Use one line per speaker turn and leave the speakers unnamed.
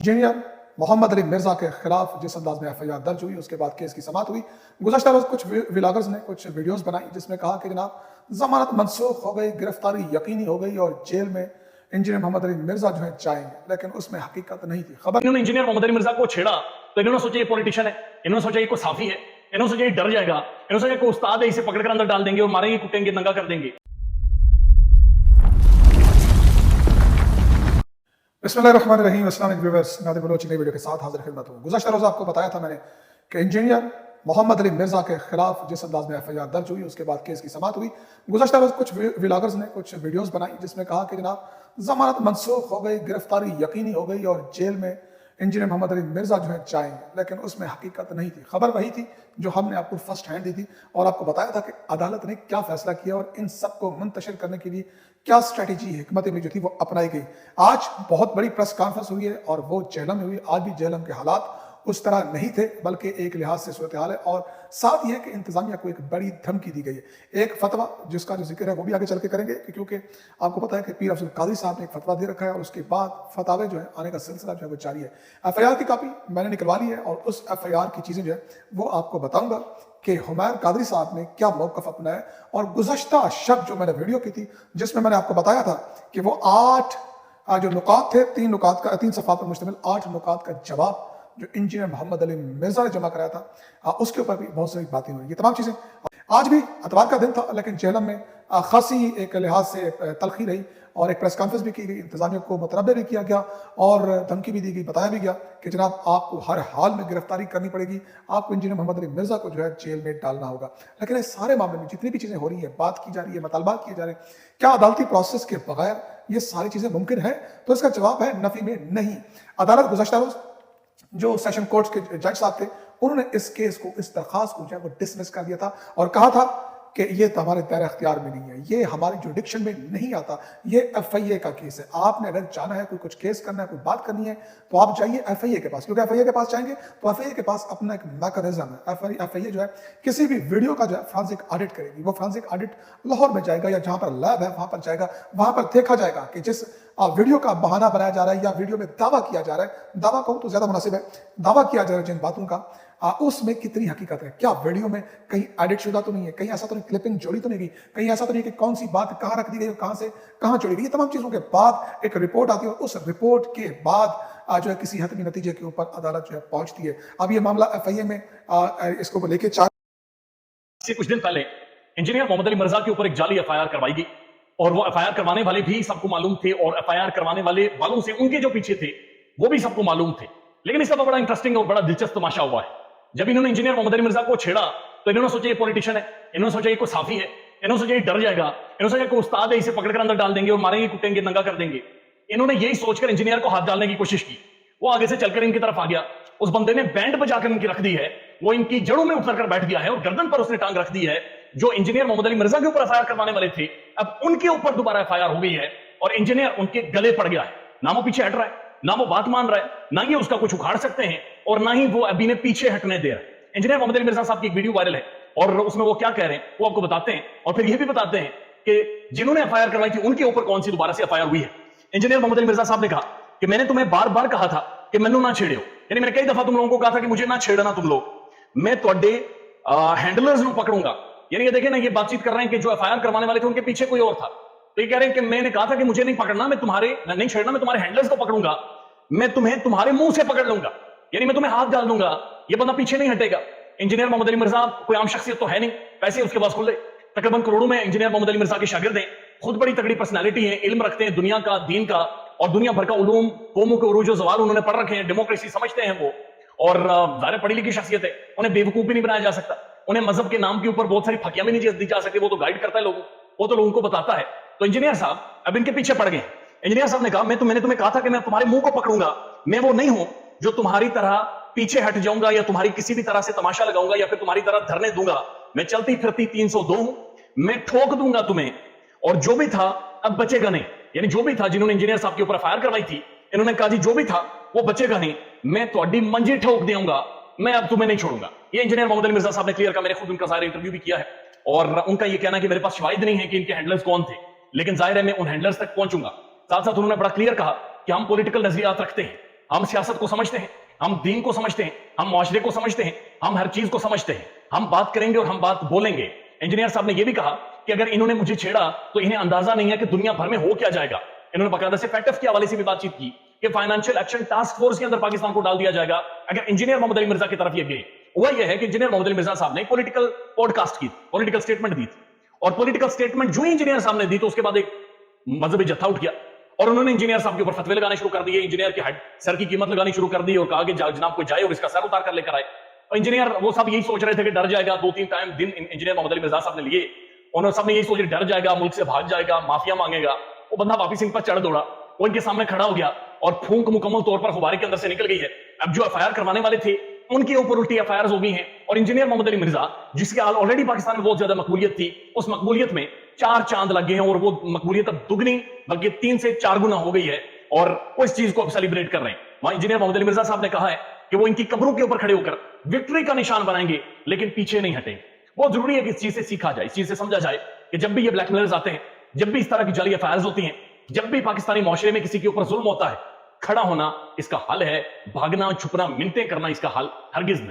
Engineer Mohammad Ali Mirza के खिलाफ जिस अंदाज में एफआईआर दर्ज हुई उसके बाद केस की समाअत हुई। गुज़श्ता रोज कुछ व्लॉगर्स ने कुछ वीडियोस बनाई जिसमें कहा कि जनाब जमानत मनसूख हो गई, गिरफ्तारी यकीनी हो गई और जेल में इंजीनियर मोहम्मद अली मिर्जा जो है जाएंगे, लेकिन उसमें हकीकत नहीं थी। खबर
इन्होंने इंजीनियर मोहम्मद अली मिर्जा को छेड़ा तो इन्होंने सोचा ये पॉलिटिशियन है, इन्होंने सोचा ये कोई साफी है, इन्होंने सोचा ये डर जाएगा, इन्होंने सोचा कोई उस्ताद है, इसे पकड़कर अंदर डाल देंगे और मारेंगे, कुटेंगे, नंगा कर देंगे।
बिस्मिल्लाहिर्रहमानिर्रहीम। अस्सलाम वालेकुम व्यूअर्स, नादिर बलोच नई वीडियो के साथ हाजिर खिदमत हूँ। गुज़श्ता रोज आपको बताया था मैंने कि इंजीनियर मोहम्मद अली मिर्जा के खिलाफ जिस अंदाज में एफआईआर दर्ज हुई उसके बाद केस की समाअत हुई। गुज़श्ता रोज कुछ व्लॉगर्स ने कुछ वीडियोस बनाई जिसमें कहा कि जनाब जमानत मनसूख हो गई, गिरफ्तारी यकीनी हो गई और जेल में इंजीनियर मोहम्मद अली मिर्जा जो है जाएंगे, लेकिन उसमें हकीकत नहीं थी। खबर वही थी जो हमने आपको फर्स्ट हैंड दी थी और आपको बताया था कि अदालत ने क्या फैसला किया और इन सबको मुंतशिर करने के लिए क्या स्ट्रेटेजी हिकमत अमली जो थी वो अपनाई गई। आज बहुत बड़ी प्रेस कॉन्फ्रेंस हुई है और वो जेलम में हुई। आज भी जेलम के हालात उस तरह नहीं थे, बल्कि एक लिहाज से सूरत हाल है और साथ ये है कि इंतजामिया को एक बड़ी धमकी दी गई है। एक फतवा जिसका जो जिक्र है वो भी आगे चल के करेंगे, क्योंकि आपको पता है कि पीर अफजल कादरी साहब ने एक फतवा दे रखा है और उसके बाद फतावे जो है आने का सिलसिला जो है वो जारी है। एफआईआर की कॉपी मैंने निकलवा ली है और उस एफआईआर की चीजें जो है वो आपको बताऊंगा कि हुमैर कादरी साहब ने क्या मौकफ अपनाया। और गुज़श्ता शब जो मैंने वीडियो की थी जिसमें मैंने आपको बताया था कि वो 8 जो नुकात थे, 3 सफ़ा पर मुश्तमिल 8 नुकात का जवाब जो इंजीनियर मोहम्मद अली मिर्जा ने जमा कराया था, उसके ऊपर भी बहुत सारी बातें हुई। ये तमाम चीजें आज भी अतवार का दिन था, लेकिन जेलम में खासी एक लिहाज से तलखी रही और एक प्रेस कॉन्फ्रेंस भी की गई, इंतजामिया को मुतनब्बे भी किया गया और धमकी भी दी गई, बताया भी गया कि जनाब आपको हर हाल में गिरफ्तारी करनी पड़ेगी, आपको इंजीनियर मोहम्मद अली मिर्जा को जो है जेल में डालना होगा। लेकिन इस सारे मामले में जितनी भी चीजें हो रही है, बात की जा रही है, मुतालबात किए जा रहे हैं, क्या अदालती प्रोसेस के बगैर ये सारी चीजें मुमकिन है? तो इसका जवाब है नफी में नहीं। अदालत गुज़श्ता रोज जो सेशन कोर्ट के जज साहब थे उन्होंने इस केस को, इस दरखास्त को जो है वो डिसमिस कर दिया था और कहा था कि ये तो हमारे दायरे अख्तियार में नहीं है, ये हमारे जुडिक्शन में नहीं आता, ये एफआईए का केस है। आपने अगर जाना है, कोई कुछ केस करना है, कोई बात करनी है तो आप जाइए एफआईए के पास, क्योंकि एफआईए के पास जाएंगे तो एफआईए के पास अपना एक मैकेनिज्म है। एफआईए जो है किसी भी वीडियो का जो है फोरेंसिक ऑडिट करेगी। वो फोरेंसिक ऑडिट लाहौर में जाएगा या जहां पर लैब है वहां पर जाएगा, वहां पर देखा जाएगा कि जिस वीडियो का बहाना बनाया जा रहा है या वीडियो में दावा किया जा रहा है, दावा कहूं तो ज्यादा मुनासिब है, दावा किया जा रहा है जिन बातों का, उसमें कितनी हकीकत है। क्या वीडियो में कहीं एडिट शुदा तो नहीं है, कहीं ऐसा तो नहीं, क्लिपिंग जोड़ी तो नहीं गई, कहीं ऐसा तो नहीं कि कौन सी बात कहाँ रख दी गई और कहाँ से कहाँ जोड़ी गई। ये तमाम चीजों के बाद एक रिपोर्ट आती है और उस रिपोर्ट के बाद जो है किसी हतमी नतीजे के ऊपर अदालत जो है पहुंचती है। अब ये मामला एफआईए में इसको लेके
कुछ दिन पहले इंजीनियर मोहम्मद अली मिर्जा के ऊपर एक जाली एफआईआर करवाई गई और वो एफआईआर करवाने वाले भी सबको मालूम थे और एफआईआर करवाने वाले वालों से उनके जो पीछे थे वो भी सबको मालूम थे। लेकिन इसका तो बड़ा इंटरेस्टिंग और बड़ा दिलचस्प तमाशा हुआ है। जब इन्होंने इंजीनियर मोहम्मद अली मिर्जा को छेड़ा तो इन्होंने सोचा ये पॉलिटिशियन है, इन्होंने सोचा ये कोई साफी है, इन्होंने सोचा ये डर जाएगा, इन्होंने सोचा कोई उस्ताद है, इसे पकड़कर अंदर डाल देंगे और मारेंगे, कुटेंगे, नंगा कर देंगे। इन्होंने यही सोचकर इंजीनियर को हाथ डालने की कोशिश की। वो आगे से चलकर इनकी तरफ आ गया, उस बंदे ने बैंड बजाकर इनकी रख दी है, वो इनकी जड़ों में उतर कर बैठ गया है और गर्दन पर उसने टांग रख दी है। जो इंजीनियर मोहम्मद अली मिर्जा के ऊपर एफआईआर करवाने वाले थे, अब उनके ऊपर दोबारा एफआईआर हो गई है और इंजीनियर उनके गले पड़ गया है। ना वो पीछे हट रहा है, ना वो बात मान रहा है, ना ये उसका कुछ उखाड़ सकते हैं और ना ही वो अभी ने पीछे हटने दे रहा है। इंजीनियर मोहम्मद अली मिर्जा साहब की एक वीडियो वायरल है और उसमें वो क्या कह रहे हैं वो आपको बताते हैं और फिर ये भी बताते हैं कि जिन्होंने एफआईआर करवाई थी उनके ऊपर कौन सी दोबारा से एफआईआर हुई है। इंजीनियर मोहम्मद अली मिर्जा साहब ने कहा कि मैंने तुम्हें बार बार कहा था कि मैनू ना छेड़ो, यानी मैंने कई दफा तुम लोगों को कहा था कि मुझे ना छेड़ना तुम लोग, मैं ਤੁਹਾਡੇ हैंडलर्स ਨੂੰ पकड़ूंगा। यानी ये देखें ना, ये बातचीत कर रहे हैं कि जो एफआईआर करवाने वाले थे उनके पीछे कोई और था, तो ये कह रहे हैं कि मैंने कहा था कि मुझे नहीं पकड़ना, मैं तुम्हारे नहीं छेड़ना, मैं तुम्हारे हैंडलर्स को पकड़ूंगा, मैं तुम्हें तुम्हारे मुंह से पकड़ लूंगा, यानी मैं तुम्हें हाथ डाल दूंगा, ये बंदा पीछे नहीं हटेगा। इंजीनियर मोहम्मद अली मिर्जा कोई आम शख्सियत तो है नहीं, पैसे उसके पास खुले, तकरीबन करोड़ों में इंजीनियर मोहम्मद अली मिर्जा के शागिर्द हैं, खुद बड़ी तगड़ी पर्सनैलिटी है, इल्म रखते हैं दुनिया का, दीन का और दुनिया भर का उलूम, कौमों के उरूज व ज़वाल उन्होंने पढ़ रखे हैं, डेमोक्रेसी समझते हैं वो, और ज़ाहिर पढ़ी लिखी शख्सियत है, उन्हें बेवकूफ भी नहीं बनाया जा सकता, उन्हें मजहब के नाम के ऊपर बहुत सारी फकियां भी नहीं दी जा सकती, वो तो गाइड करता है लोगों, वो तो लोगों को बताता है। तो इंजीनियर साहब अब इनके पीछे पड़ गए। इंजीनियर साहब ने कहा मैंने तुम्हें कहा था कि मैं तुम्हारे मुंह को पकड़ूंगा, मैं वो नहीं हूं जो तुम्हारी तरह पीछे हट जाऊंगा या तुम्हारी किसी भी तरह से तमाशा लगाऊंगा या फिर तुम्हारी तरह धरने दूंगा, मैं चलती फिरती 302 हूं, मैं ठोक दूंगा तुम्हें, और जो भी था अब बचेगा नहीं। यानी जो भी था जिन्होंने इंजीनियर साहब के ऊपर एफआईआर करवाई थी, इन्होंने कहा जी जो भी था वो बचेगा नहीं, मैं तुम्हारी मंजी ठोक दूंगा, मैं अब तुम्हें नहीं छोड़ूंगा। ये इंजीनियर मोहम्मद अली मिर्जा साहब ने क्लियर कहा, मैंने खुद उनका सारा इंटरव्यू भी किया है और उनका ये कहना है कि मेरे पास शवाहिद नहीं है कि इनके हैंडलर्स कौन थे, लेकिन जाहिर है मैं उन हैंडलर्स तक पहुंचूंगा। साथ साथ उन्होंने बड़ा क्लियर कहा कि हम पॉलिटिकल नजरियात रखते हैं, ہم سیاست کو سمجھتے ہیں, ہم دین کو سمجھتے ہیں, ہم معاشرے کو سمجھتے ہیں, ہم ہر چیز کو سمجھتے ہیں, ہم بات کریں گے اور ہم بات بولیں گے. انجینئر صاحب نے یہ بھی کہا کہ اگر انہوں نے مجھے چھیڑا تو انہیں اندازہ نہیں ہے کہ دنیا بھر میں ہو کیا جائے گا. انہوں نے باقاعدہ سے فیکٹف کے حوالے سے بھی بات چیت کی کہ فائنانشیل ایکشن ٹاسک فورس کے اندر پاکستان کو ڈال دیا جائے گا اگر انجینئر محمد علی مرزا کی طرف یہ گئے. وہ یہ ہے کہ انجینئر محمد علی مرزا صاحب نے پولیٹیکل پوڈ کاسٹ کی, پولیٹیکل سٹیٹمنٹ دی تھی, اور پولیٹیکل سٹیٹمنٹ جو ہی انجینئر صاحب نے دی تو اس کے بعد ایک مذہبی جتھا اٹھ گیا اور انہوں نے انجینئر صاحب کے اوپر فتوے لگانے شروع کر دیے, انجینئر کے سر کی قیمت لگانی شروع کر دی اور کہا کہ جناب کو جائے اور اس کا سر اتار کر لے کر آئے. انجینئر وہ سب یہی سوچ رہے تھے کہ ڈر جائے گا, 2-3 ٹائم دن انجینئر محمد علی مرزا صاحب نے لیے, انہوں سب نے یہی سوچ ڈر جائے گا, ملک سے بھاگ جائے گا, معافیا مانگے گا. وہ بندہ واپس ان پر چڑھ دوڑا, وہ ان کے سامنے کھڑا ہو گیا اور پھونک مکمل طور پر غبارے کے اندر سے نکل گئی ہے. اب جو ایف آئی آر کروانے والے تھے ان کے اوپر الٹی ایف آئی آرز ہو گئی ہیں, اور انجینئر محمد علی مرزا جس کے آلریڈی پاکستان میں بہت زیادہ مقبولیت تھی, اس مقبولیت میں 4 چاند لگ گئے ہیں, اور وہ مقبولیت اب دگنی بلکہ 3 سے 4 گنا ہو گئی ہے, اور وہ اس چیز کو اب سیلیبریٹ کر رہے ہیں. وہاں انجینئر محمد علی مرزا صاحب نے کہا ہے کہ وہ ان کی قبروں کے اوپر کھڑے ہو کر وکٹری کا نشان بنائیں گے لیکن پیچھے نہیں ہٹیں. بہت ضروری ہے کہ اس چیز سے سیکھا جائے, اس چیز سے سمجھا جائے کہ جب بھی یہ بلیک میلرز آتے ہیں, جب بھی اس طرح کی جعلی ایف آئی آرز ہوتی ہیں, جب بھی پاکستانی معاشرے میں کسی کے اوپر ظلم ہوتا ہے, کھڑا ہونا اس کا حل ہے, بھاگنا چھپنا منتیں کرنا اس کا حل ہرگز نہیں.